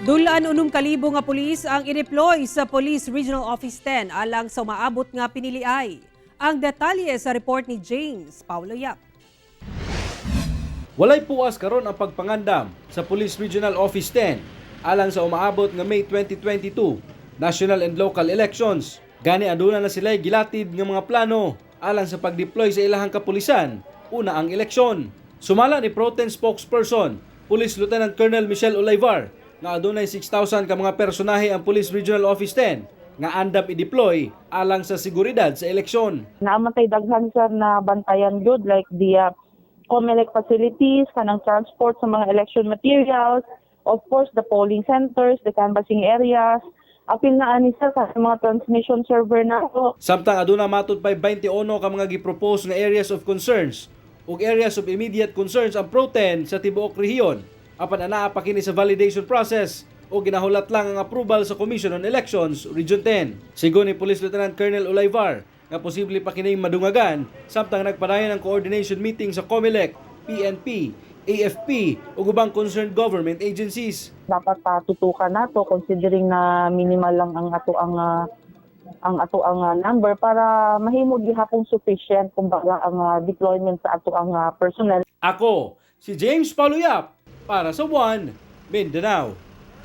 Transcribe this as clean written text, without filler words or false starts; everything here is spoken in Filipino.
Dulaan 6,000 nga pulis ang i-deploy sa Police Regional Office 10 alang sa umaabot nga piniliay. Ang detalye sa report ni James Paulo Yap. Walay puas karon ang pagpangandam sa Police Regional Office 10 alang sa umaabot nga May 2022 national and local elections. Gani aduna na sila gilatid nga mga plano alang sa pag-deploy sa ilahang kapulisan una ang eleksyon. Sumala ni Pro-Tem spokesperson Police Lieutenant Colonel Michelle Olivar nga adunay 6,000 ka mga personahe ang Police Regional Office 10 nga andam i-deploy alang sa seguridad sa eleksyon. Naamatay daghan sir na bantayan good like the COMELEC facilities, kanang transport sa mga election materials, of course the polling centers, the canvassing areas, apil na ani sir sa mga transmission server na ito. Samtang aduna matud pay 21 ka mga gipropose nga areas of concerns ug areas of immediate concerns ang Pro-Tem sa tibuok rehiyon. Apan anaa pa kini sa validation process o ginahulat lang ang approval sa Commission on Elections Region 10. Sigon ni Police Lieutenant Colonel Olivar nga posible pa kining madungagan samtang nagpadayon ang coordination meeting sa COMELEC, PNP, AFP ug ubang concerned government agencies. Dapat tutukan nato considering na minimal lang ang ato ang number para mahimog gihapon sufficient kumbaga ang deployment sa ato ang personnel. Ako si James Paulo Yap para sa One Mindanao.